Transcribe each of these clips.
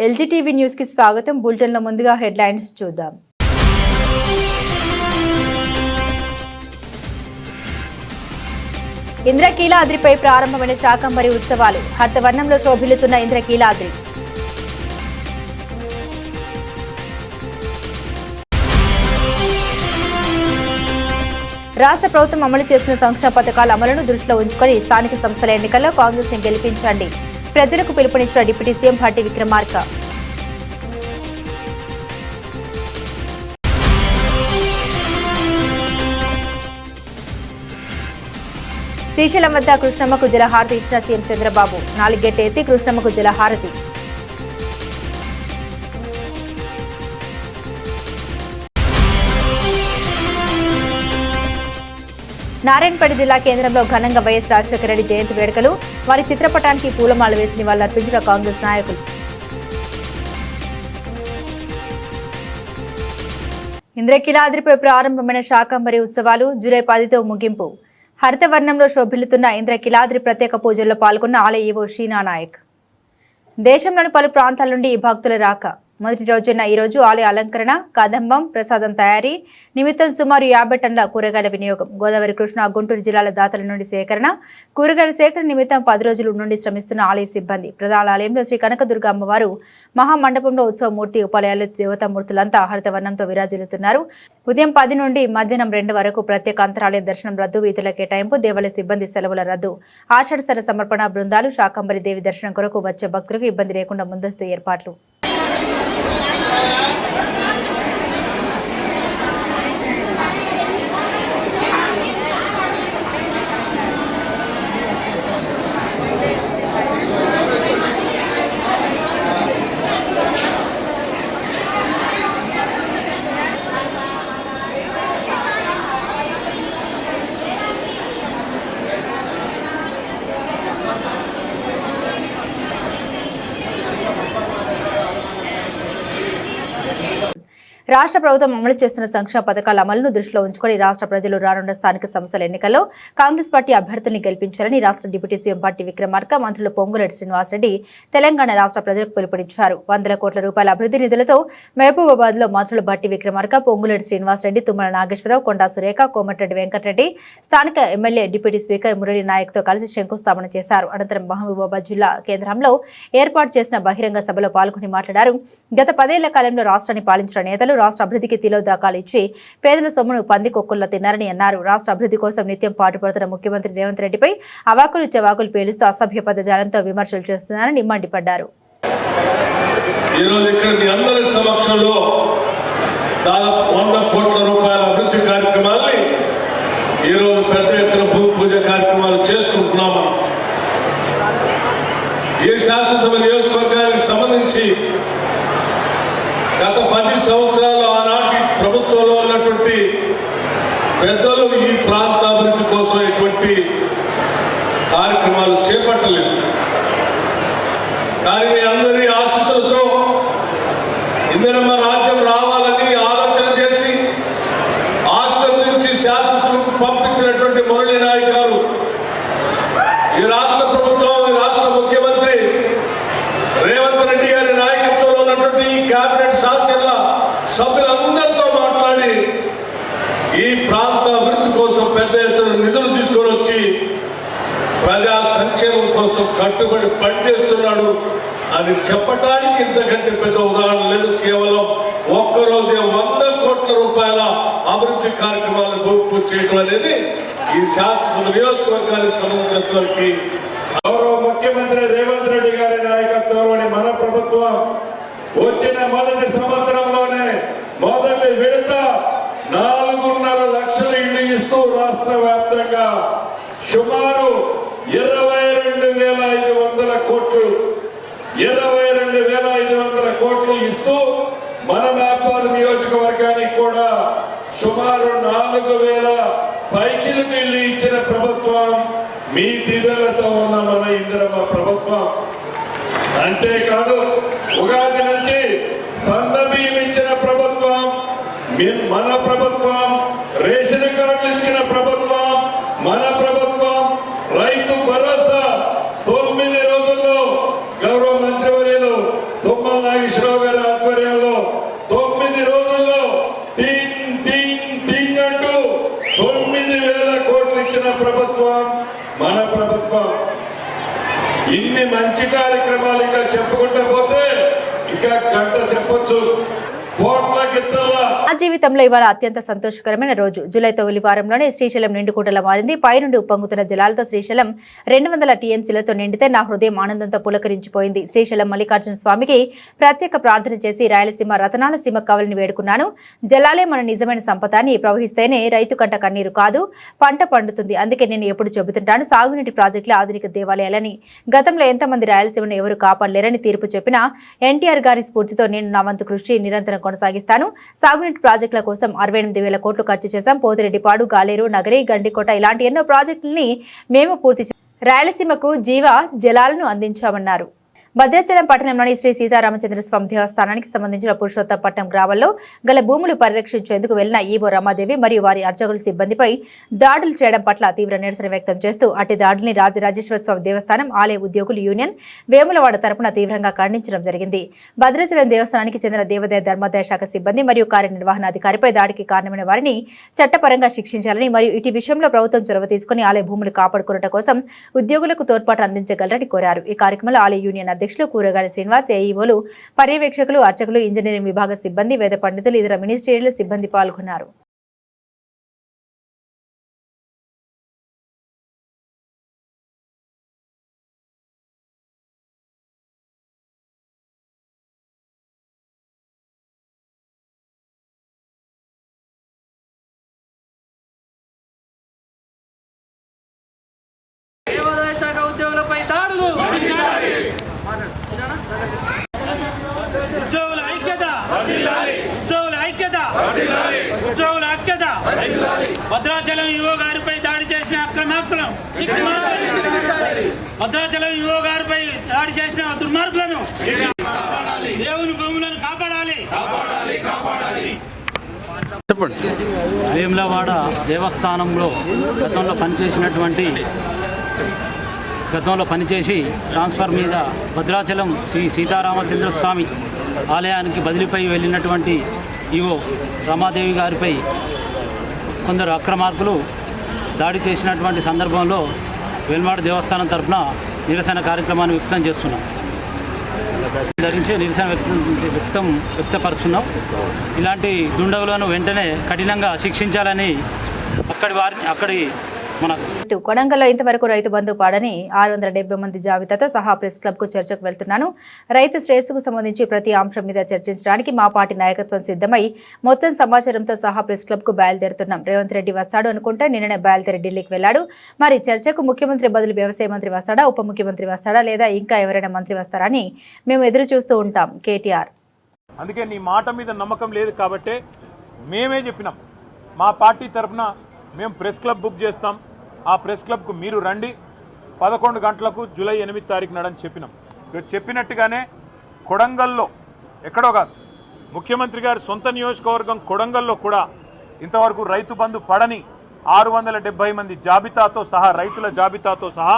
ఎల్జీటీవీ news కి స్వాగతం. బులెటిన్లో ముందుగా హెడ్లైన్స్ చూద్దాం. ఇంద్రకీలాద్రిపై ప్రారంభమైన శాకంబరి ఉత్సవాలు. హర్తవర్ణంలో శోభిల్లుతున్న ఇంద్రకీలాద్రి. రాష్ట్ర ప్రభుత్వం అమలు చేసిన సంక్షేమ పథకాల అమలును దృష్టిలో ఉంచుకొని స్థానిక సంస్థల ఎన్నికల్లో కాంగ్రెస్ ని గెలిపించండి. ప్రజలకు పిలుపునిచ్చిన డిప్యూటీ సీఎం భట్టి విక్రమార్క. శ్రీశైలం వద్ద కృష్ణమ్మకు జలహారతి ఇచ్చిన సీఎం చంద్రబాబు. 4 గేట్లు ఎత్తి కృష్ణమ్మకు జలహారతి. నారాయణపేట జిల్లా కేంద్రంలో ఘనంగా వైఎస్ రాజశేఖర రెడ్డి జయంతి వేడుకలు. వారి చిత్రపటానికి పూలమాల వేసి నివాళులర్పించిన కాంగ్రెస్ నాయకులు. ఇంద్రకీలాద్రిపై ప్రారంభమైన శాకంబరి ఉత్సవాలు జూలై 10తో ముగింపు. హరితవర్ణంలో శోభిల్లుతున్న ఇంద్రకీలాద్రి ప్రత్యేక పూజల్లో పాల్గొన్న ఆలయ ఈవో షీనా నాయక్. దేశంలోని పలు ప్రాంతాల నుండి ఈ భక్తుల రాక. మొదటి రోజున ఈరోజు ఆలయ అలంకరణ, కదంబం, ప్రసాదం తయారీ నిమిత్తం సుమారు 50 టన్నుల కూరగాయల వినియోగం. గోదావరి, కృష్ణా, గుంటూరు జిల్లాల దాతల నుండి సేకరణ. కూరగాయల సేకరణ నిమిత్తం 10 రోజుల నుండి శ్రమిస్తున్న ఆలయ సిబ్బంది. ప్రధాన ఆలయంలో శ్రీ కనకదుర్గ అమ్మవారు మహామండపంలో ఉత్సవమూర్తి, ఉపాలయాలు, దేవతామూర్తులంతా హరితవర్ణంతో విరాజిల్లుతున్నారు. ఉదయం 10 నుండి మధ్యాహ్నం 2 వరకు ప్రత్యేక అంతరాలయ దర్శనం రద్దు, వీధుల కేటాయింపు, దేవాలయ సిబ్బంది సెలవుల రద్దు. ఆషాఢసర సమర్పణ బృందాలు, శాకంబరి దేవి దర్శనం కొరకు వచ్చే భక్తులకు ఇబ్బంది లేకుండా ముందస్తు ఏర్పాట్లు. రాష్ట్ర ప్రభుత్వం అమలు చేస్తున్న సంక్షేమ పథకాల అమలును దృష్టిలో ఉంచుకొని రాష్ట్ర ప్రజలు రానున్న స్థానిక సంస్థల ఎన్నికల్లో కాంగ్రెస్ పార్టీ అభ్యర్థుల్ని గెలిపించాలని రాష్ట్ర డిప్యూటీ సీఎం భట్టి విక్రమార్క, మంత్రులు పొంగులేటి శ్రీనివాసరెడ్డి తెలంగాణ రాష్ట్ర ప్రజలకు పిలుపునిచ్చారు. 100 కోట్ల రూపాయల అభివృద్ధి నిధులతో మహబూబాబాద్ లో మంత్రులు భట్టి విక్రమార్క, పొంగులేటి శ్రీనివాసరెడ్డి, తుమ్మల నాగేశ్వరరావు, కొండా సురేఖ, కోమటిరెడ్డి వెంకటరెడ్డి, స్థానిక MLA deputy speaker Murali Naik తో కలిసి శంకుస్థాపన చేశారు. అనంతరం మహబూబాబాద్ జిల్లా కేంద్రంలో ఏర్పాటు చేసిన బహిరంగ సభలో పాల్గొని మాట్లాడారు. గత 10 ఏళ్ల కాలంలో రాష్ట్రాన్ని పాలించిన నేతలు రాష్ట్ర అభివృద్ధికి తిలోదాకాలు ఇచ్చి పేదల సొమ్మును పందికొక్కుల్లా తిన్నారని అన్నారు. రాష్ట్ర అభివృద్ధి కోసం నిత్యం పాటుపడుతున్న ముఖ్యమంత్రి రేవంత్ రెడ్డిపై అవాకులు చవాకులు పేలుస్తూ అసభ్య పదజాలంతో విమర్శలు చేస్తున్నారని మండిపడ్డారు. గత 10 సంవత్సరాలు ఆనాటి ప్రభుత్వంలో ఉన్నటువంటి పెద్దలు ఈ ప్రాంత అభివృద్ధి కోసం ఎటువంటి కార్యక్రమాలు చేపట్టలేదు. కానీ మీ అందరి ఆశీస్సులతో ఇందిరమ్మ రాజ్యం రావాలని ఆలోచన చేసి ఆశీర్వదించి శాసనసభకు పంపించినటువంటి మురళీ నాయక్ గారు, ఈ రాష్ట్ర ప్రభుత్వం, ఈ రాష్ట్ర ముఖ్యమంత్రి రేవంత్ రెడ్డి గారి నాయకత్వంలో ఉన్నటువంటి ఈ కేబినెట్ సభ్యులందరితో మాట్లాడి ఈ ప్రాంత అభివృద్ధి కోసం పెద్ద ఎత్తున నిధులు తీసుకొని వచ్చి ప్రజా సంక్షేమం కోసం కట్టుబడి పనిచేస్తున్నాడు అని చెప్పడానికి ఇంతకంటే పెద్ద ఉదాహరణ లేదు. కేవలం ఒక్కరోజే 100 కోట్ల రూపాయల అభివృద్ధి కార్యక్రమాలను పూర్తి చేయడం అనేది ఈ శాసనసభ నియోజకవర్గానికి సంబంధించినంతవరకు గౌరవ ముఖ్యమంత్రి రేవంత్ రెడ్డి గారి నాయకత్వంలోని మన ప్రభుత్వం వచ్చిన మొదటి సంవత్సరంలోనే మొదటి విడత 4.5 లక్షల ఇళ్లు ఇస్తూ రాష్ట్ర వ్యాప్తంగా సుమారు 22,500 కోట్లు 22,500 కోట్లు ఇస్తూ మన మహబూబాబాద్ నియోజకవర్గానికి కూడా సుమారు 4,000 పైచిలకు ఇళ్లు ఇచ్చిన ప్రభుత్వం మీ దివ్యలతో ఉన్న మన ఇందిరమ్మ ప్రభుత్వం. అంతేకాదు ఉగాది నుంచి సన్న బియ్యం ఇచ్చిన ప్రభుత్వం మన ప్రభుత్వం, రేషన్ కార్డులు ఇచ్చిన ప్రభుత్వం మన ప్రభుత్వం, రైతు భరోసా 9 రోజుల్లో గౌరవ మంత్రివర్యులు తుమ్మల నా జీవితంలో ఇవాళ అత్యంత సంతోషకరమైన రోజు. జూలై తొలి వారంలోనే శ్రీశైలం నిండుకుంటలా మారింది. పైనుండి ఉప్పొంగుతున్న జలాలతో శ్రీశైలం 200 టీఎంసీలతో నిండితే నా హృదయం ఆనందంతో పులకరించిపోయింది. శ్రీశైలం మల్లికార్జున స్వామికి ప్రత్యేక ప్రార్థన చేసి రాయలసీమ రతనాల సీమ కావాలని వేడుకున్నాను. జలాలే మన నిజమైన సంపద అని ప్రవహిస్తేనే రైతు కంట కన్నీరు కాదు, పంట పండుతుంది. అందుకే నేను ఎప్పుడు చెబుతుంటాను, సాగునీటి ప్రాజెక్టుల ఆధునిక దేవాలయాలని. గతంలో ఎంతమంది రాయలసీమను ఎవరు కాపాడలేరని తీర్పు చెప్పిన ఎన్టీఆర్ గారి స్ఫూర్తితో నేను నా వంతు కృషి నిరంతరం కొనసాగిస్తాను. సాగునీటి ప్రాజెక్టుల కోసం 68,000 కోట్లు ఖర్చు చేశాం. పోతిరెడ్డిపాడు, గాలేరు, నగరి, గండికోట ఇలాంటి ఎన్నో ప్రాజెక్టులని మేము పూర్తి రాయలసీమకు జీవ జలాలను అందించామన్నారు. భద్రాచలం పట్టణంలోని శ్రీ సీతారామచంద్ర స్వామి దేవస్థానానికి సంబంధించిన పురుషోత్తపట్నం గ్రామంలో గల భూములు పరిరక్షించేందుకు వెళ్లిన ఈవో రమాదేవి మరియు వారి అర్చకుల సిబ్బందిపై దాడులు చేయడం పట్ల తీవ్ర నిరసన వ్యక్తం చేస్తూ అట్టి దాడుల్ని రాజరాజేశ్వర స్వామి దేవస్థానం ఆలయ ఉద్యోగులు యూనియన్ వేములవాడ తరపున తీవ్రంగా ఖండించడం జరిగింది. భద్రాచలం దేవస్థానానికి చెందిన దేవాదాయ ధర్మాదాయ శాఖ సిబ్బంది మరియు కార్యనిర్వహణాధికారిపై దాడికి కారణమైన వారిని చట్టపరంగా శిక్షించాలని మరియు ఇటు విషయంలో ప్రభుత్వం చొరవ తీసుకుని ఆలయ భూములు కాపాడుకున్నట కోసం ఉద్యోగులకు తోడ్పాటు అందించగలరని కోరారు. ఈ కార్యక్రమంలో ఆలయ యూనియన్ అధ్యక్షులు కూరగాయల శ్రీనివాస్, ఏఈఓలు, పర్యవేక్షకులు, అర్చకులు, ఇంజనీరింగ్ విభాగ సిబ్బంది, వేద పండితులు, ఇతర మినిస్ట్రీల సిబ్బంది పాల్గొన్నారు. భద్రాచలం యువ గారిపై దాడి చేసిన అక్రమార్కులను, భద్రాచలం యువ గారిపై దాడి చేసిన దుర్మార్గులను, దేవుని భూములను కాపాడాలి. వేములవాడ దేవస్థానంలో గతంలో పనిచేసి ట్రాన్స్ఫర్ మీద భద్రాచలం శ్రీ సీతారామచంద్ర స్వామి ఆలయానికి బదిలీపై వెళ్ళినటువంటి ఈవో రమాదేవి గారిపై కొందరు అక్రమార్కులు దాడి చేసినటువంటి సందర్భంలో వేములవాడ దేవస్థానం తరఫున నిరసన కార్యక్రమాన్ని వ్యక్తం చేస్తున్నాం. ధరించి నిరసన వ్యక్తపరుస్తున్నాం. ఇలాంటి దుండగులను వెంటనే కఠినంగా శిక్షించాలని అక్కడి కొడంగల్లో ఇంతవరకు రైతు బంధు పాడని 670 మంది జాబితాతో సహా ప్రెస్ క్లబ్ కు చర్చకు వెళ్తున్నాను. రైతు శ్రేయస్సుకు సంబంధించి ప్రతి అంశం మీద చర్చించడానికి మా పార్టీ నాయకత్వం సిద్ధమై మొత్తం సమాచారంతో సహా ప్రెస్ క్లబ్ కు బయలుదేరుతున్నాం. రేవంత్ రెడ్డి వస్తాడు అనుకుంటే నిన్ననే బయలుదేరి ఢిల్లీకి వెళ్లాడు. మరి చర్చకు ముఖ్యమంత్రి బదులు వ్యవసాయ మంత్రి వస్తాడా, ఉప ముఖ్యమంత్రి వస్తాడా, లేదా ఇంకా ఎవరైనా మంత్రి వస్తారా అని మేము ఎదురు చూస్తూ ఉంటాం. కేటీఆర్ అందుకే నీ మాట మీద నమ్మకం లేదు కాబట్టే మేమే చెప్పినాం, మా పార్టీ తరఫున మేము ప్రెస్ క్లబ్ బుక్ చేస్తాం, ఆ ప్రెస్ క్లబ్కు మీరు రండి, 11 గంటలకు జూలై 8 తారీఖు నాడని చెప్పినాం. చెప్పినట్టుగానే కొడంగల్లో ఎక్కడో కాదు, ముఖ్యమంత్రి గారి సొంత నియోజకవర్గం కొడంగల్లో కూడా ఇంతవరకు రైతు బంధు పడని 670 మంది జాబితాతో సహా, రైతుల జాబితాతో సహా,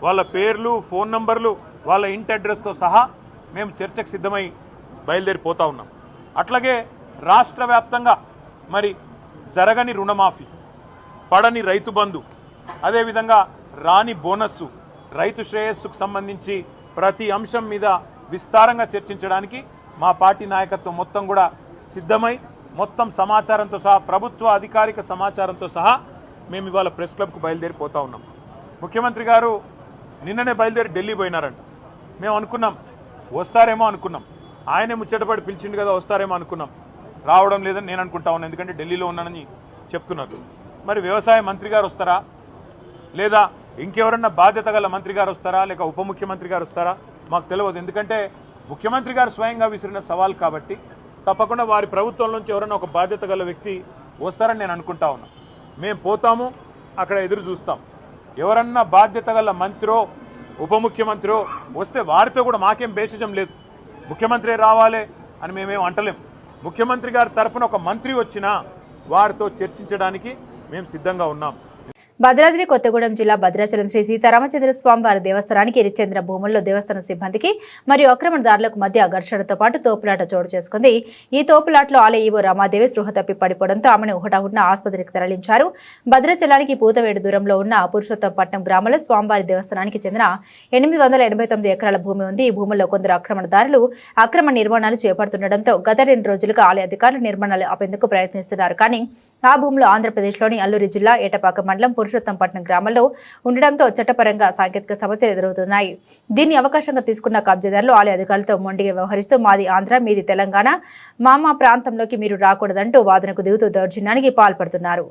వాళ్ళ పేర్లు, ఫోన్ నంబర్లు, వాళ్ళ ఇంటి అడ్రస్తో సహా మేము చర్చకు సిద్ధమై బయలుదేరిపోతా ఉన్నాం. అట్లాగే రాష్ట్ర వ్యాప్తంగా మరి జరగని రుణమాఫీ, పడని రైతు బంధు, అదేవిధంగా రాని బోనస్సు, రైతు శ్రేయస్సుకు సంబంధించి ప్రతి అంశం మీద విస్తారంగా చర్చించడానికి మా పార్టీ నాయకత్వం మొత్తం కూడా సిద్ధమై మొత్తం సమాచారంతో సహా, ప్రభుత్వ అధికారిక సమాచారంతో సహా మేము ఇవాళ ప్రెస్ క్లబ్కు బయలుదేరిపోతా ఉన్నాం. ముఖ్యమంత్రి గారు నిన్ననే బయలుదేరి ఢిల్లీ పోయినారంట. మేము అనుకున్నాం వస్తారేమో అనుకున్నాం, ఆయనే ముచ్చటపడి పిలిచిండు కదా వస్తారేమో అనుకున్నాం. రావడం లేదని నేను అనుకుంటా ఉన్నాను, ఎందుకంటే ఢిల్లీలో ఉన్నానని చెప్తున్నారు. మరి వ్యవసాయ మంత్రి గారు వస్తారా, లేదా ఇంకెవరన్నా బాధ్యత గల మంత్రి గారు వస్తారా, లేక ఉప ముఖ్యమంత్రి గారు వస్తారా మాకు తెలియదు. ఎందుకంటే ముఖ్యమంత్రి గారు స్వయంగా విసిరిన సవాల్ కాబట్టి తప్పకుండా వారి ప్రభుత్వం నుంచి ఎవరైనా ఒక బాధ్యత గల వ్యక్తి వస్తారని నేను అనుకుంటా ఉన్నా. మేము పోతాము, అక్కడ ఎదురు చూస్తాం. ఎవరన్నా బాధ్యత గల మంత్రో ఉప ముఖ్యమంత్రో వస్తే వారితో కూడా మాకేం భేషజం లేదు, ముఖ్యమంత్రి రావాలి అని మేమేం అంటలేం. ముఖ్యమంత్రి గారి తరఫున ఒక మంత్రి వచ్చినా వారితో చర్చించడానికి మేము సిద్ధంగా ఉన్నాం. భద్రాద్రి కొత్తగూడెం జిల్లా భద్రాచలం శ్రీ సీతారామచంద్ర స్వామివారి దేవస్థానానికి చెందిన భూముల్లో దేవస్థాన సిబ్బందికి మరియు ఆక్రమణదారులకు మధ్య ఘర్షణతో పాటు తోపులాట చోటు చేసుకుంది. ఈ తోపులాటలో ఆలయ ఈవో రమాదేవి స్పృహ తప్పి పడిపోవడంతో ఆమెను హుటాహుటిన ఆసుపత్రికి తరలించారు. భద్రాచలానికి పూతవేడు దూరంలో ఉన్న పురుషోత్తంపట్నం గ్రామంలో స్వామివారి దేవస్థానానికి చెందిన 889 ఎకరాల భూమి ఉంది. ఈ భూముల్లో కొందరు ఆక్రమణదారులు అక్రమ నిర్మాణాలు చేపడుతుండటంతో గత 2 రోజులుగా ఆలయ అధికారులు నిర్మాణాలు ఆపేందుకు ప్రయత్నిస్తున్నారు. కానీ ఆ భూములు ఆంధ్రప్రదేశ్లోని అల్లూరి జిల్లా ఏటపాక మండలం పురుషోత్తంపట్నం గ్రామంలో ఉండడంతో చట్టపరంగా సాంకేతిక సమస్యలు ఎదురవుతున్నాయి. దీన్ని అవకాశంగా తీసుకున్న కబ్జాదారులు ఆలయ అధికారులతో మొండిగా వ్యవహరిస్తూ మాది ఆంధ్ర, మీది తెలంగాణ, మా ప్రాంతంలోకి మీరు రాకూడదంటూ వాదనకు దిగుతూ దౌర్జన్యానికి పాల్పడుతున్నారు.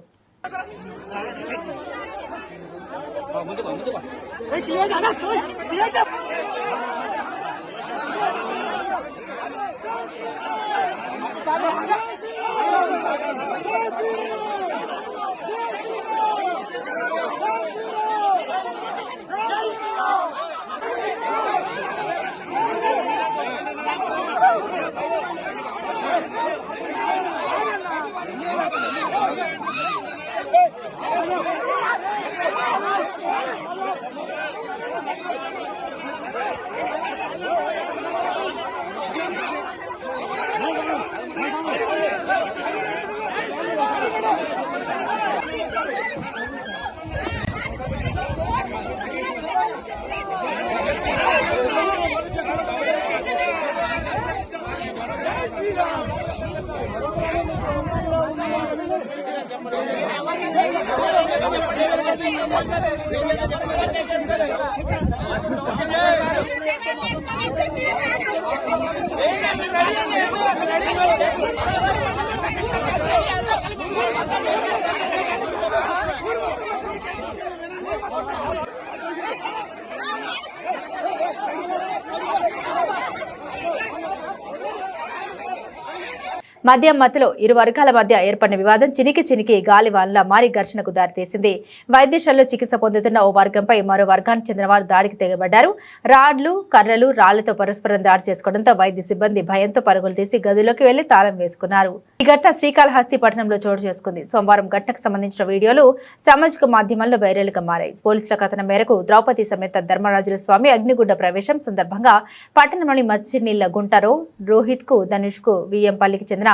మద్యం మత్తులో ఇరు వర్గాల మధ్య ఏర్పడిన వివాదం చినికి గాలివాన్లా మారి ఘర్షణకు దారితీసింది. వైద్యశాలలో చికిత్స పొందుతున్న ఓ వర్గంపై మరో వర్గానికి చెందిన వారు దాడికి తెగబడ్డారు. రాడ్లు, కర్రలు, రాళ్లతో పరస్పరం దాడి చేసుకోవడంతో వైద్య సిబ్బంది భయంతో పరుగులు తీసి గదిలోకి వెళ్లి తాళం వేసుకున్నారు. ఈ ఘటన శ్రీకాళహస్తి పట్టణంలో చోటు చేసుకుంది. సోమవారం ఘటనకు సంబంధించిన వీడియోలు సామాజిక మాధ్యమాల్లో వైరల్ గా మారాయి. పోలీసుల కథనం మేరకు ద్రౌపది సమేత ధర్మరాజుల స్వామి అగ్నిగుండ ప్రవేశం సందర్భంగా పట్టణంలోని మచ్చినీళ్ల గుంటలో రోహిత్ కు, ధనుష్ కు, వియ్యంపల్లికి చెందిన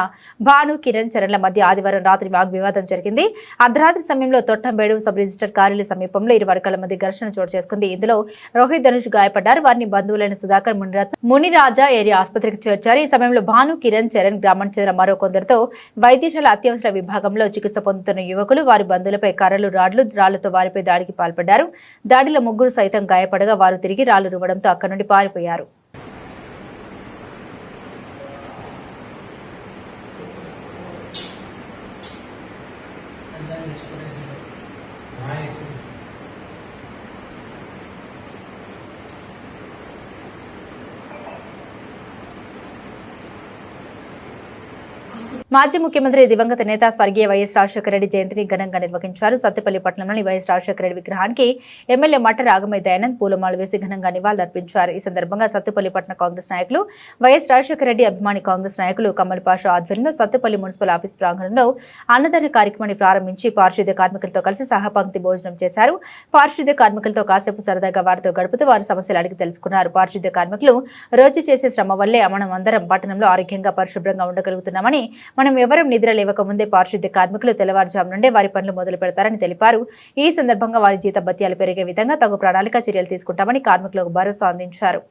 భాను, కిరణ్ చరణ్ల మధ్య ఆదివారం రాత్రి వాగ్వివాదం జరిగింది. అర్ధరాత్రి సమయంలో తొట్టంబేడు సబ్ రిజిస్టర్ కార్యాలయ సమీపంలో ఇరు వర్గాల మధ్య ఘర్షణ చోటు చేసుకుంది. ఇందులో రోహిత్, ధనుష్ గాయపడ్డారు. వారిని బంధువులైన సుధాకర్, మునిరాజా ఏరియా ఆసుపత్రికి చేర్చారు. ఈ సమయంలో భాను, కిరణ్ చరణ్ గ్రామానికి చెందిన మరో కొందరితో వైద్యశాల అత్యవసర విభాగంలో చికిత్స పొందుతున్న యువకులు వారి బంధువులపై కర్రలు, రాళ్లతో వారిపై దాడికి పాల్పడ్డారు. దాడిలో 3 సైతం గాయపడగా వారు తిరిగి రాళ్లు రువ్వడంతో అక్కడి నుండి పారిపోయారు. మాజీ ముఖ్యమంత్రి దివంగత నేత స్వర్గీయ వైఎస్ రాజశేఖర రెడ్డి జయంతిని ఘనంగా నిర్వహించారు. సత్తుపల్లి పట్టణంలోని వైఎస్ రాజశేఖర రెడ్డి విగ్రహానికి ఎమ్మెల్యే మట్ట రాగమయ్య దయానంద్ పూలమాల వేసి ఘనంగా నివాళులర్పించారు. ఈ సందర్భంగా సత్తుపల్లి పట్టణ కాంగ్రెస్ నాయకులు, వైఎస్ రాజశేఖర రెడ్డి అభిమాని కాంగ్రెస్ నాయకులు కమల్ పాషా ఆధ్వర్యంలో సత్తుపల్లి మున్సిపల్ ఆఫీస్ ప్రాంగణంలో అన్నదాన కార్యక్రమాన్ని ప్రారంభించి పారిశుద్ధ్య కార్మికులతో కలిసి సహపంక్తి భోజనం చేశారు. పారిశుద్ధ్య కార్మికులతో కాసేపు సరదాగా వారితో గడుపుతూ వారి సమస్యలు అడిగి తెలుసుకున్నారు. పారిశుద్ధ్య కార్మికులు రోజు చేసే శ్రమ వల్లే మనం అందరం పట్టణంలో ఆరోగ్యంగా పరిశుభ్రంగా ఉండగలుగుతున్నామని, మనం ఎవరం నిద్ర లేవక ముందే పారిశుద్ధ్య కార్మికులు తెల్లవారుజాము నుండే వారి పనులు మొదలు పెడతారని తెలిపారు. ఈ సందర్భంగా వారి జీత భత్యాలు పెరిగే విధంగా తగు ప్రణాళిక చర్యలు తీసుకుంటామని కార్మికులకు భరోసా అందించారు.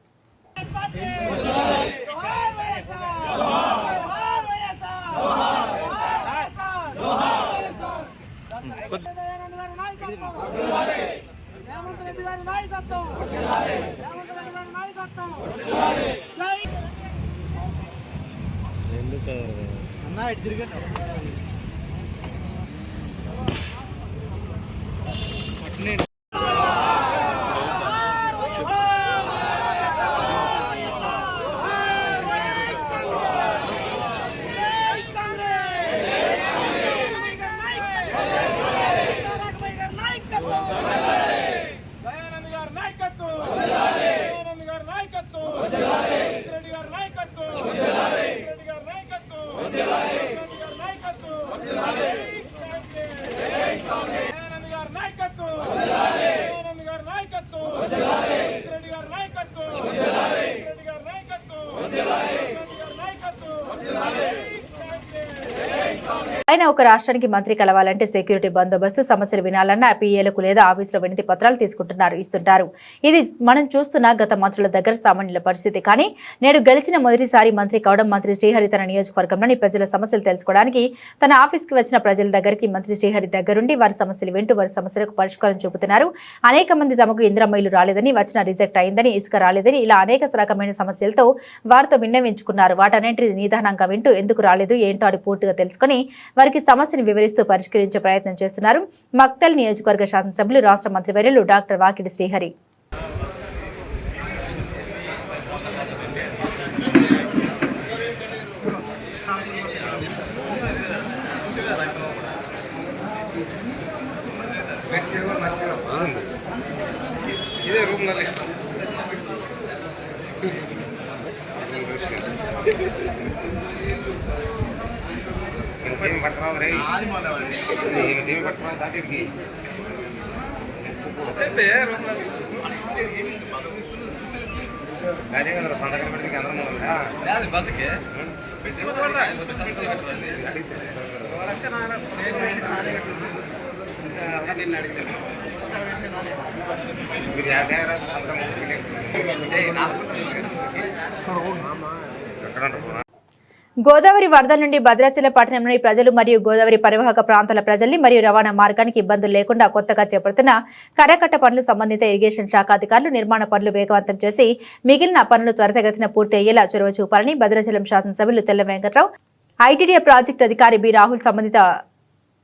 ఆయన ఒక రాష్ట్రానికి మంత్రి కలవాలంటే సెక్యూరిటీ బందోబస్తు, సమస్యలు వినాలన్నా పిఏలకు లేదా ఆఫీసులో వినతి పత్రాలు ఇస్తుంటారు. ఇది మనం చూస్తున్న గత మంత్రుల దగ్గర సామాన్యుల పరిస్థితి. కానీ నేడు గెలిచిన మొదటిసారి మంత్రి కావడం మంత్రి శ్రీహరి తన నియోజకవర్గంలోని ప్రజల సమస్యలు తెలుసుకోవడానికి తన ఆఫీస్కి వచ్చిన ప్రజల దగ్గరికి మంత్రి శ్రీహరి దగ్గరుండి వారి సమస్యలు వింటూ వారి సమస్యలకు పరిష్కారం చూపుతున్నారు. అనేక మంది తమకు ఇంద్రమ్మ ఇల్లు రాలేదని, వచ్చిన రిజెక్ట్ అయిందని, ఇసుక రాలేదని ఇలా అనేక రకమైన సమస్యలతో వారితో విన్నవించుకున్నారు. వాటన్నింటినీ నిదానంగా వింటూ ఎందుకు రాలేదు ఏంటో అని పూర్తిగా తెలుసుకుని వారికి సమస్యను వివరిస్తూ పరిష్కరించే ప్రయత్నం చేస్తున్నారు మక్తల్ నియోజకవర్గ శాసనసభ్యులు రాష్ట్ర మంత్రివర్యులు డాక్టర్ వాకిటి శ్రీహరి. అదే కదా సంతకాలు పెట్టి అందరం బస్సుకి గోదావరి వరదల నుండి భద్రాచలం పట్టణంలోని ప్రజలు మరియు గోదావరి పరివాహక ప్రాంతాల ప్రజల్ని మరియు రవాణా మార్గానికి ఇబ్బందులు లేకుండా కొత్తగా చేపడుతున్న కరకట్ట పనులు సంబంధిత ఇరిగేషన్ శాఖ అధికారులు నిర్మాణ పనులు వేగవంతం చేసి మిగిలిన పనులు త్వరితగతిన పూర్తి అయ్యేలా చొరవ చూపాలని భద్రాచలం శాసనసభ్యులు తెల్ల వెంకట్రావు, ఐటీడీఏ ప్రాజెక్టు అధికారి బి రాహుల్ సంబంధిత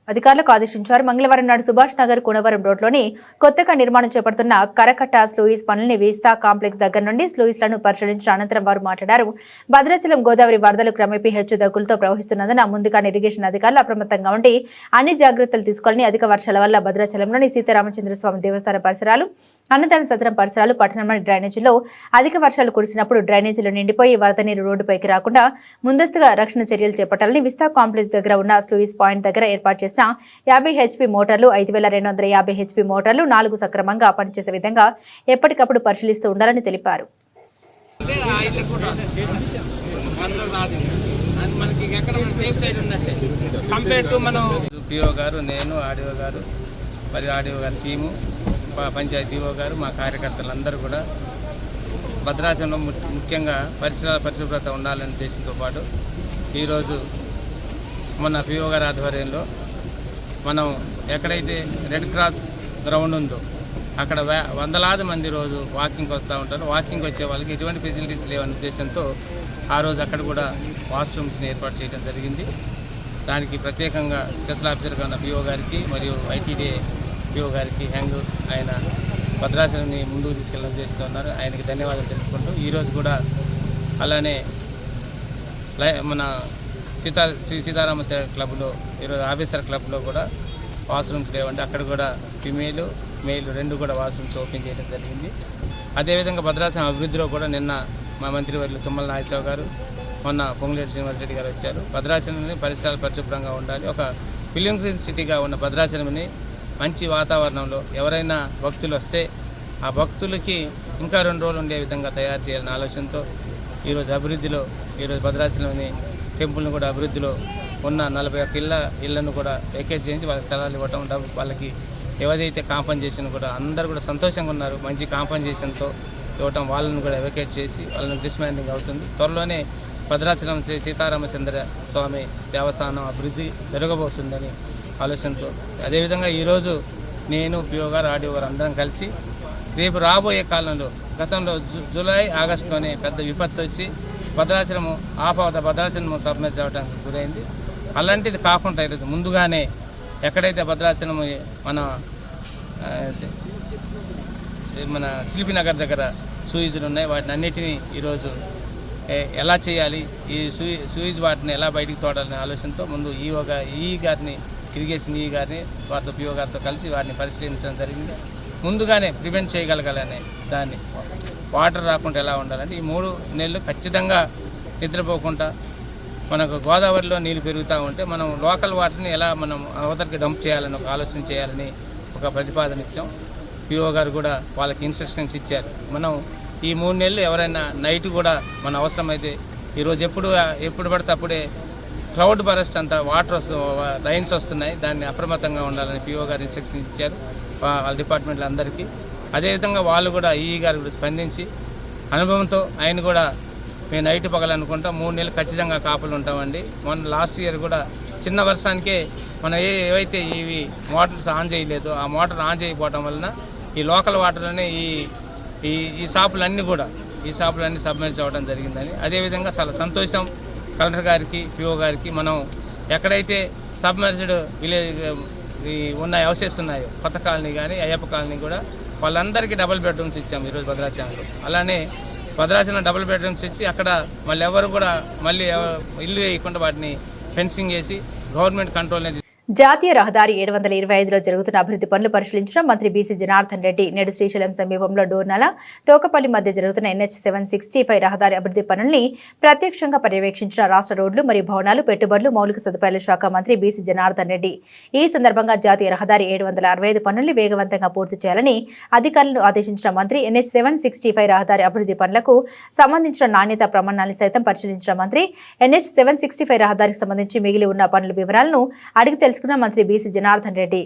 అధికారులకు ఆదేశించారు. మంగళవారం నాడు సుభాష్ నగర్ కూనవరం రోడ్లోని కొత్తగా నిర్మాణం చేపడుతున్న కరకట్ట స్లూయిస్ పనుల్ని వీస్తా కాంప్లెక్స్ దగ్గర నుండి స్లూయిస్లను పరిశీలించిన అనంతరం వారు మాట్లాడారు. భద్రాచలం గోదావరి వరదలు క్రమేపీ హెచ్చుతగ్గులతో ప్రవహిస్తున్నందున ముందుగానే ఇరిగేషన్ అధికారులు అప్రమత్తంగా ఉండి అన్ని జాగ్రత్తలు తీసుకోవాలని, అధిక వర్షాల వల్ల భద్రాచలంలోని సీతారామచంద్రస్వామి దేవస్థాన పరిసరాలు, అన్నదాన సత్రం పరిసరాలు, పట్టణంలోని డ్రైనేజీలో అధిక వర్షాలు కురిసినప్పుడు డ్రైనేజీలు నిండిపోయి వరద నీరు రోడ్డుపైకి రాకుండా ముందస్తుగా రక్షణ చర్యలు చేపట్టాలని, విస్తా కాంప్లెక్స్ దగ్గర ఉన్న స్లూయిస్ పాయింట్ దగ్గర ఏర్పాటు చేసిన 50 HP మోటార్లు, 5250 HP మోటార్లు 4 సక్రమంగా పనిచేసే విధంగా ఎప్పటికప్పుడు పరిశీలిస్తూ ఉండాలని తెలిపారు. పిఓ గారు, నేను ఆర్డీఓ గారు, మరి ఆర్డీఓ గారి టీము, పంచాయతీ ఈఓ గారు, మా కార్యకర్తలందరూ కూడా భద్రాచలంలో ముఖ్యంగా పరిశుభ్రత ఉండాలనే ఉద్దేశంతో పాటు ఈరోజు మొన్న పిఓ గారి ఆధ్వర్యంలో మనం ఎక్కడైతే రెడ్ క్రాస్ గ్రౌండ్ ఉందో అక్కడ వందలాది మంది రోజు వాకింగ్కి వస్తూ ఉంటారు. వాకింగ్ వచ్చే వాళ్ళకి ఎటువంటి ఫెసిలిటీస్ లేవనే ఉద్దేశంతో ఆ రోజు అక్కడ కూడా వాష్రూమ్స్ని ఏర్పాటు చేయడం జరిగింది. దానికి ప్రత్యేకంగా స్పెషల్ ఆఫీసర్గా ఉన్న పిఓ గారికి మరియు ఐటీడీఏ పిఓ గారికి ఆయన భద్రాచలాన్ని ముందుకు తీసుకెళ్ళడం చేస్తున్నారు. ఆయనకి ధన్యవాదాలు తెలుపుకుంటూ ఈరోజు కూడా అలానే మన శ్రీ సీతారామ క్లబ్లో ఈరోజు ఆఫీసర్ క్లబ్లో కూడా వాష్రూమ్స్ లేవండి. అక్కడ కూడా ఫిమేల్ మేల్ రెండు కూడా వాష్రూమ్స్ ఓపెన్ చేయడం జరిగింది. అదేవిధంగా భద్రాచలం అభివృద్ధిలో కూడా నిన్న మా మంత్రివర్యులు తుమ్మల నాగేశ్వరరావు గారు, మొన్న పొంగులేటి శ్రీనివాసరెడ్డి గారు వచ్చారు. భద్రాచలంని పరిసరాలు పరిశుభ్రంగా ఉండాలి, ఒక పిలిగ్రిమ్ సిటీగా ఉన్న భద్రాచలంని మంచి వాతావరణంలో ఎవరైనా భక్తులు వస్తే ఆ భక్తులకి ఇంకా 2 రోజులు ఉండే విధంగా తయారు చేయాలనే ఆలోచనతో ఈరోజు అభివృద్ధిలో ఈరోజు భద్రాచలంని టెంపుల్ని కూడా అభివృద్ధిలో ఉన్న 41 ఇళ్లను కూడా వెకేట్ చేయించి వాళ్ళకి స్థలాలు ఇవ్వటం, వాళ్ళకి ఏదైతే కాంపన్సేషన్ కూడా అందరూ కూడా సంతోషంగా ఉన్నారు. మంచి కాంపన్సేషన్తో ఇవ్వటం, వాళ్ళని కూడా వెకేట్ చేసి వాళ్ళని డిస్మాండింగ్ అవుతుంది. త్వరలోనే భద్రాచలం శ్రీ సీతారామచంద్ర స్వామి దేవస్థానం అభివృద్ధి జరగబోతుందని ఆలోచనతో, అదేవిధంగా ఈరోజు నేను పిఓ గారు, ఆర్డీఓ గారు అందరం కలిసి రేపు రాబోయే కాలంలో గతంలో జూలై ఆగస్టులోనే పెద్ద విపత్తు వచ్చి భద్రాచలము భద్రాచలము సబ్మెర్జ్ అవ్వడానికి గురైంది. అలాంటిది కాకుండా ఈరోజు ముందుగానే ఎక్కడైతే భద్రాచలము మన శిల్పి నగర్ దగ్గర సూయిజులు ఉన్నాయి, వాటిని అన్నిటినీ ఈరోజు ఎలా చేయాలి, ఈ సూయిజ్ వాటిని ఎలా బయటికి తోడాలనే ఆలోచనతో ముందు ఈ గారిని ఇరిగేషన్ గారిని వారితో పిఓ గారితో కలిసి వాటిని పరిశీలించడం జరిగింది. ముందుగానే ప్రివెంట్ చేయగలగాలనే దాన్ని వాటర్ రాకుండా ఎలా ఉండాలంటే ఈ 3 నెలలు ఖచ్చితంగా నిద్రపోకుండా మనకు గోదావరిలో నీళ్ళు పెరుగుతూ ఉంటే మనం లోకల్ వాటర్ని ఎలా మనం అవతలకి డంప్ చేయాలని ఒక ఆలోచన చేయాలని ఒక ప్రతిపాదన ఇచ్చాం. పిఓ గారు కూడా వాళ్ళకి ఇన్స్ట్రక్షన్స్ ఇచ్చారు. మనం ఈ 3 నెలలు ఎవరైనా నైట్ కూడా మన అవసరమైతే ఈరోజు ఎప్పుడు పడితే అప్పుడే క్లౌడ్ బరస్ట్ అంతా వాటర్ రైన్స్ వస్తున్నాయి. దాన్ని అప్రమత్తంగా ఉండాలని పిఓ గారు ఇన్స్ట్రక్షన్ ఇచ్చారు వాళ్ళ డిపార్ట్మెంట్లో అందరికీ. అదేవిధంగా వాళ్ళు కూడా ఈఈ గారు కూడా స్పందించి అనుభవంతో ఆయన కూడా మేము నైట్ పగలనుకుంటాం 3 నెలలు ఖచ్చితంగా కాపులు ఉంటామండి. మొన్న లాస్ట్ ఇయర్ కూడా చిన్న వర్షానికే మనం ఏవైతే ఇవి మోటార్స్ ఆన్ చేయలేదు, ఆ మోటార్ ఆన్ చేయకపోవడం వలన ఈ లోకల్ వాటర్లోనే ఈ షాపులన్నీ సబ్మెర్జ్ అవ్వడం జరిగిందని. అదేవిధంగా చాలా సంతోషం కలెక్టర్ గారికి పిఓ గారికి. మనం ఎక్కడైతే సబ్మెర్జ్డ్ విలేజ్ ఉన్న హౌసెస్ ఉన్నాయో కొత్త కాలనీ కానీ అయ్యప్ప కాలనీ కూడా వాళ్ళందరికీ డబుల్ బెడ్రూమ్స్ ఇచ్చాం ఈరోజు భద్రాచలంలో. అలానే భద్రాచలం డబుల్ బెడ్రూమ్స్ ఇచ్చి అక్కడ మళ్ళీ ఎవరు కూడా ఇల్లు వేయకుండా వాటిని ఫెన్సింగ్ వేసి గవర్నమెంట్ కంట్రోల్ జాతీయ రహదారి 725లో జరుగుతున్న అభివృద్ధి పనులు పరిశీలించిన మంత్రి బీసీ జనార్దన్ రెడ్డి నేడు శ్రీశైలం సమీపంలో డోర్నల తోకపల్లి మధ్య జరుగుతున్న NH 765 రహదారి అభివృద్ధి పనుల్ని ప్రత్యక్షంగా పర్యవేక్షించిన రాష్ట్ర రోడ్లు మరియు భవనాలు పెట్టుబడులు మౌలిక సదుపాయాల శాఖ మంత్రి బీసీ జనార్దన్ రెడ్డి ఈ సందర్భంగా జాతీయ రహదారి 765 పనుల్ని వేగవంతంగా పూర్తి చేయాలని అధికారులను ఆదేశించిన మంత్రి NH 765 రహదారి అభివృద్ధి పనులకు సంబంధించిన నాణ్యత ప్రమాణాలను సైతం పరిశీలించిన మంత్రి NH 765 రహదారికి సంబంధించి మిగిలి ఉన్న పనుల వివరాలను అడిగి తెలుసుకున్న మంత్రి బీసీ జనార్దన్ రెడ్డి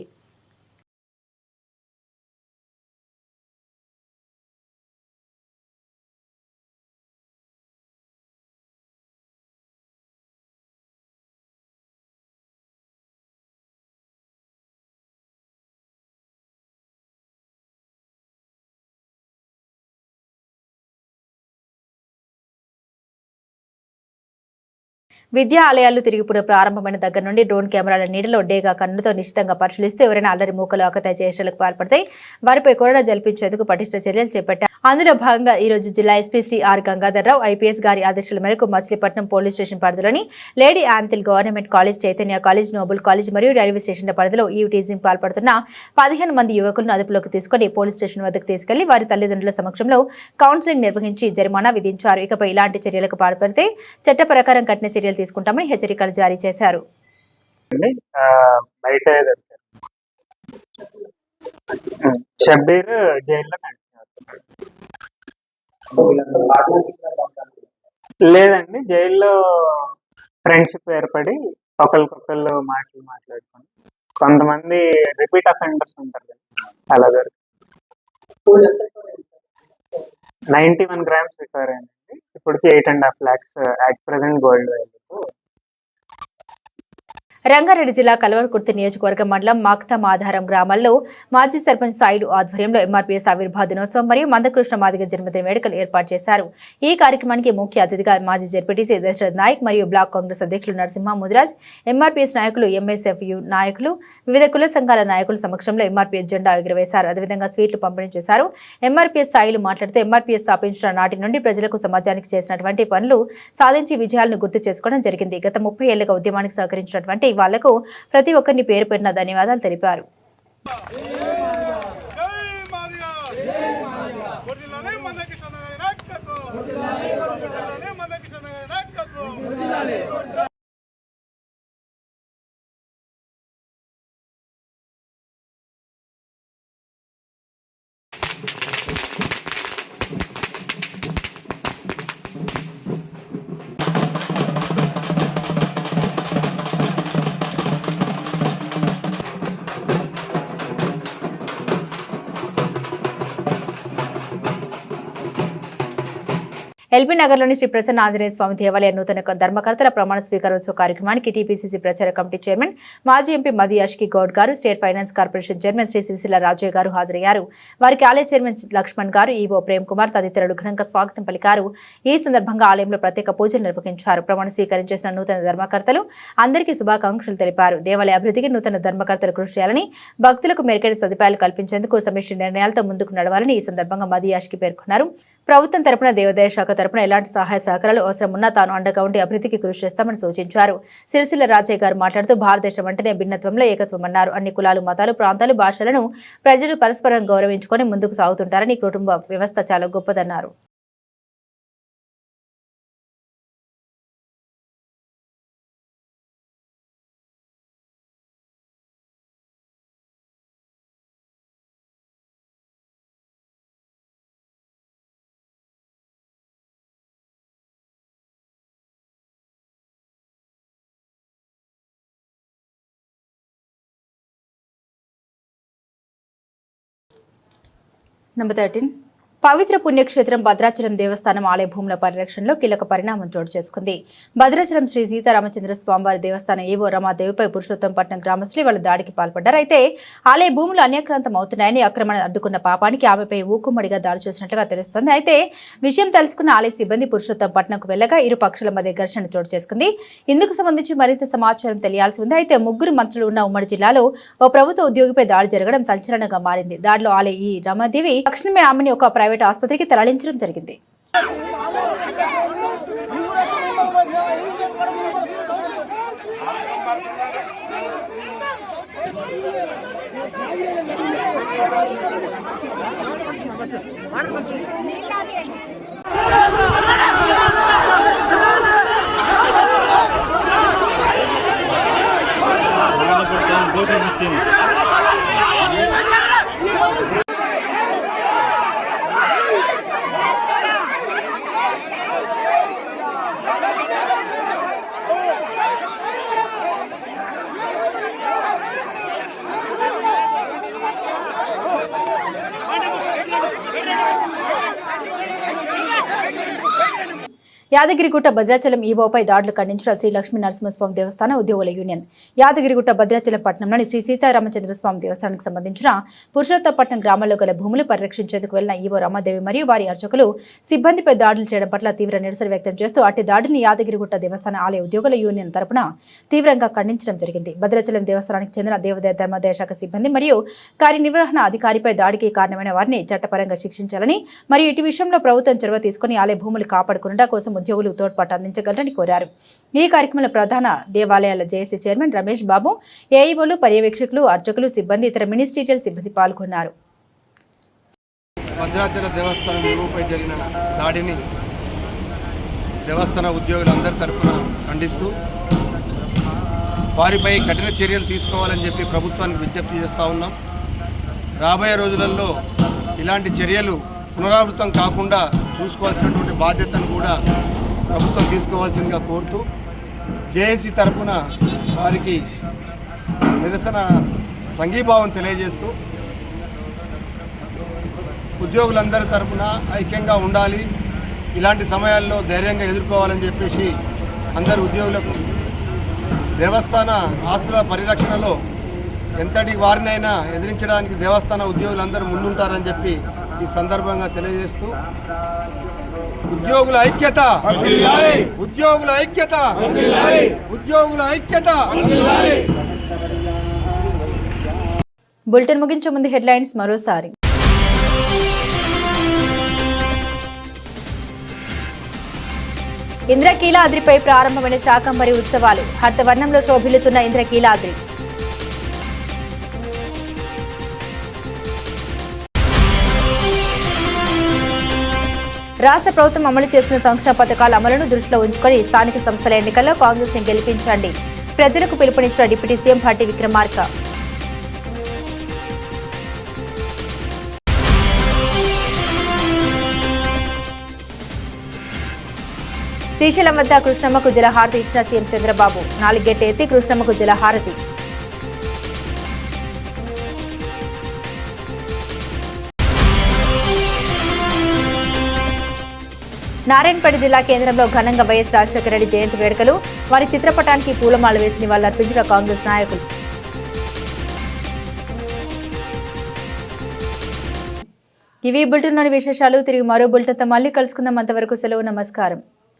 విద్యా ఆలయాలు తిరిగి ప్రారంభమైన దగ్గర నుండి డ్రోన్ కెమెరాల నీడలో డేగా కన్నుతో నిశ్చితంగా పరిశీలిస్తూ ఎవరైనా అల్లరి మూకలు ఆకతాయి చేష్టలకు పాల్పడితే వారిపై కొరడా జల్పించేందుకు పటిష్ట చర్యలు చేపట్టారు. అందులో భాగంగా ఈ రోజు జిల్లా SP Shri are Gangadhar Rao IPS గారి ఆదేశాల మేరకు మచిలీపట్నం పోలీస్ స్టేషన్ పరిధిలోని lady ఆంథిల్ government college, Chaitanya college, Nobel college మరియు రైల్వే స్టేషన్ల పరిధిలో ఈ టీజింగ్ పాల్పడుతున్న 15 మంది యువకులను అదుపులోకి తీసుకుని పోలీస్ స్టేషన్ వద్దకు తీసుకెళ్లి వారి తల్లిదండ్రుల సమక్షంలో కౌన్సిలింగ్ నిర్వహించి జరిమానా విధించారు. ఇకపై ఇలాంటి చర్యలకు పాల్పడితే చట్ట ప్రకారం కఠిన చర్యలు తీసుకుంటామని హెచ్చరికలు జారీ చేశారు. షబ్బీర్ జైల్లో లేదండి, జైల్లో ఫ్రెండ్షిప్ ఏర్పడి ఒకరికొకళ్ళు మాట్లాడుకొని కొంతమంది రిపీట్ అఫెండర్స్ ఉంటారు కదా, అలా జరిగింది. 91 grams రికవర్ అయిందండి. ఇప్పటికి 8.5 lakhs at present gold value. Rangareddy జిల్లా కల్వకుర్తి నియోజకవర్గం మండలం మాక్తమాధారం గ్రామాల్లో మాజీ సర్పంచ్ సాయిలు ఆధ్వర్యంలో ఎంఆర్పీఎస్ ఆవిర్భావ దినోత్సవం మరియు మందకృష్ణ మాదిగ జన్మదిన వేడుకలు ఏర్పాటు చేశారు. ఈ కార్యక్రమానికి ముఖ్య అతిథిగా మాజీ జెడ్పీటీసీ దశరథ్ నాయక్ మరియు బ్లాక్ కాంగ్రెస్ అధ్యక్షులు నరసింహ ముదిరాజ్, ఎంఆర్పీఎస్ నాయకులు, ఎంఎస్ఎఫ్యు నాయకులు, వివిధ కుల సంఘాల నాయకుల సమక్షంలో ఎంఆర్పీఎస్ జెండా ఎగురవేశారు. అదేవిధంగా స్వీట్లు పంపిణీ చేశారు. ఎంఆర్పీఎస్ సాయిలు మాట్లాడుతూ ఎంఆర్పీఎస్ స్థాపించిన నాటి నుండి ప్రజలకు, సమాజానికి చేసినటువంటి పనులు, సాధించి విజయాలను గుర్తు చేసుకోవడం జరిగింది. గత 30 ఏళ్లుగా ఉద్యమానికి సహకరించినటువంటి వాళ్లకు ప్రతి ఒక్కరిని పేరు పేరున ధన్యవాదాలు తెలిపారు. ఎల్బీ నగర్లోని శ్రీ ప్రసన్న ఆంజనేయ స్వామి దేవాలయ నూతన ధర్మకర్తల ప్రమాణ స్వీకారోత్సవ కార్యక్రమానికి టీపీసీసీ ప్రచార కమిటీ చైర్మన్ మాజీ ఎంపీ మది యాష్కి గౌడ్ గారు, state finance corporation chairman Shri Sircilla Rajaiah గారు హాజరయ్యారు. వారికి ఆలయ చైర్మన్ లక్ష్మణ్ గారు, ఈవో ప్రేమ్ కుమార్ తదితరులు ఘనంగా స్వాగతం పలికారు. ఈ సందర్భంగా ఆలయంలో ప్రత్యేక పూజలు నిర్వహించారు. ప్రమాణ స్వీకరించేసిన నూతన ధర్మకర్తలు అందరికీ శుభాకాంక్షలు తెలిపారు. దేవాలయ అభివృద్ధికి నూతన ధర్మకర్తలు కృషి చేయాలని, భక్తులకు మెరుగైన సదుపాయాలు కల్పించేందుకు సమిష్టి నిర్ణయాలతో ముందుకు నడవాలని ఈ సందర్భంగా మది యాష్కి పేర్కొన్నారు. ప్రభుత్వం తరపున, దేవాదాయ శాఖ తరపున ఎలాంటి సహాయ సహకారాలు అవసరం ఉన్నా తాను అండగా ఉండి అభివృద్ధికి కృషి చేస్తామని సూచించారు. సిరిసిల్ల రాజయ్య గారు మాట్లాడుతూ భారతదేశం అంటేనే భిన్నత్వంలో ఏకత్వం అన్నారు. అన్ని కులాలు, మతాలు, ప్రాంతాలు, భాషలను ప్రజలు పరస్పరం గౌరవించుకొని ముందుకు సాగుతుంటారని, కుటుంబ వ్యవస్థ చాలా గొప్పదన్నారు. Number 13. పవిత్ర పుణ్యక్షేత్రం భద్రాచలం దేవస్థానం ఆలయ భూముల పరిరక్షణలో కీలక పరిణామం చోటు చేసుకుంది. భద్రాచలం శ్రీ సీతారామచంద్ర స్వామివారి దేవస్థానం ఏవో రమాదేవిపై పురుషోత్తంపట్నం గ్రామస్తులు వాళ్ళ దాడికి పాల్పడ్డారు. అయితే ఆలయ భూములు అన్యాక్రాంతం అవుతున్నాయని ఆక్రమణ అడ్డుకున్న పాపానికి ఆమెపై ఊకుమ్మడిగా దాడి చేసినట్లుగా తెలుస్తోంది. అయితే విషయం తెలుసుకున్న ఆలయ సిబ్బంది పురుషోత్తంపట్నంకు వెళ్లగా ఇరు పక్షుల మధ్య ఘర్షణ చోటు చేసుకుంది. ఇందుకు సంబంధించి మరింత సమాచారం తెలియాల్సి ఉంది. అయితే ముగ్గురు మంత్రులు ఉన్న ఉమ్మడి జిల్లాలో ఓ ప్రభుత్వ ఉద్యోగిపై దాడి జరగడం సంచలనంగా మారింది. దాడిలో ఆలయ ఈ రమాదేవి తక్షణమే ఆమెని ఒక ప్రైవేట్ ఆసుపత్రికి తరలించడం జరిగింది. యాదగిరిగుట్ట భద్రాచలం ఈవోపై దాడులు ఖండించిన శ్రీ లక్ష్మీ నరసింహస్వామి దేవస్థాన ఉద్యోగుల యూనియన్ యాదగిరిగుట్ట భద్రాచలం పట్టణంలోని శ్రీ సీతారామచంద్ర స్వామి దేవస్థానానికి సంబంధించిన పురుషోత్తపట్నం గ్రామంలో గల భూములు పరిరక్షించేందుకు వెళ్లిన ఈవో రమాదేవి మరియు వారి అర్చకులు సిబ్బందిపై దాడులు చేయడం పట్ల తీవ్ర నిరసన వ్యక్తం చేస్తూ అట్టి దాడిని యాదగిరిగుట్ట దేవస్థాన ఆలయ ఉద్యోగుల యూనియన్ తరపున తీవ్రంగా ఖండించడం జరిగింది. భద్రాచలం దేవస్థానానికి చెందిన దేవాదాయ ధర్మాదాయ శాఖ సిబ్బంది మరియు కార్యనిర్వహణ అధికారిపై దాడికి కారణమైన వారిని చట్టపరంగా శిక్షించాలని మరియు ఇటు విషయంలో ప్రభుత్వం చొరవ తీసుకుని ఆలయ భూములు కాపాడుకునడా కోసం ఉద్యోగులు తోడ్పాటు అందించగలరని కోరారు. ఈ కార్యక్రమంలో ప్రధాన దేవాలయాల జేఏసీ చైర్మన్ రమేష్ బాబు, ఏఈఓలు, పర్యవేక్షకులు, అర్చకులు, సిబ్బంది, ఇతర మినిస్ట్రీరియల్ సిబ్బంది పాల్గొన్నారు. భద్రాచల దేవస్థానం ఈవోపై జరిగిన దాడిని దేవస్థాన ఉద్యోగులందరి తరఫున ఖండిస్తూ వారిపై కఠిన చర్యలు తీసుకోవాలని చెప్పి ప్రభుత్వానికి విజ్ఞప్తి చేస్తూ ఉన్నాం. రాబోయే రోజులలో ఇలాంటి చర్యలు పునరావృతం కాకుండా చూసుకోవాల్సినటువంటి బాధ్యతను కూడా ప్రభుత్వం తీసుకోవాల్సిందిగా కోరుతూ జేఏసీ తరఫున వారికి నిరసన సంఘీభావం తెలియజేస్తూ ఉద్యోగులందరి తరఫున ఐక్యంగా ఉండాలి, ఇలాంటి సమయాల్లో ధైర్యంగా ఎదుర్కోవాలని చెప్పేసి అందరు ఉద్యోగులకు దేవస్థాన ఆస్తుల పరిరక్షణలో ఎంతటి వారినైనా ఎదిరించడానికి దేవస్థాన ఉద్యోగులందరూ ముందుంటారని చెప్పి ఈ సందర్భంగా తెలియజేస్తూ ఉద్యోగుల ఐక్యత, ఉద్యోగుల ఐక్యత, ఉద్యోగుల ఐక్యత. బులెటిన్ ముగించే ముందు హెడ్లైన్స్ మరోసారి. ఇంద్రకీలాద్రిపై ప్రారంభమైన శాకంబరి ఉత్సవాలు, హర్తవర్ణంలో శోభిల్లుతున్న ఇంద్రకీలాద్రి. రాష్ట్ర ప్రభుత్వం అమలు చేసిన సంక్షేమ పథకాల అమలును దృష్టిలో ఉంచుకొని స్థానిక సంస్థల ఎన్నికల్లో కాంగ్రెస్ ని గెలిపించండి, ప్రజలకు పిలుపునిచ్చిన డిప్యూటీ సీఎం భట్టి విక్రమార్క. శ్రీశైలం వద్ద కృష్ణమ్మకు జలహారతి ఇచ్చిన సీఎం చంద్రబాబు, 4 గేట్లు ఎత్తి కృష్ణమ్మకు జలహారతి. నారాయణపేట జిల్లా కేంద్రంలో ఘనంగా వైఎస్ రాజశేఖర రెడ్డి జయంతి వేడుకలు, వారి చిత్రపటానికి పూలమాల వేసి నివాళులర్పించిన కాంగ్రెస్ నాయకులు. ఇవి బులెటిన్లోని విశేషాలు. తిరిగి మరో బులెటిన్తో మళ్ళీ కలుసుకుందాం. అంతవరకు సెలవు. నమస్కారం.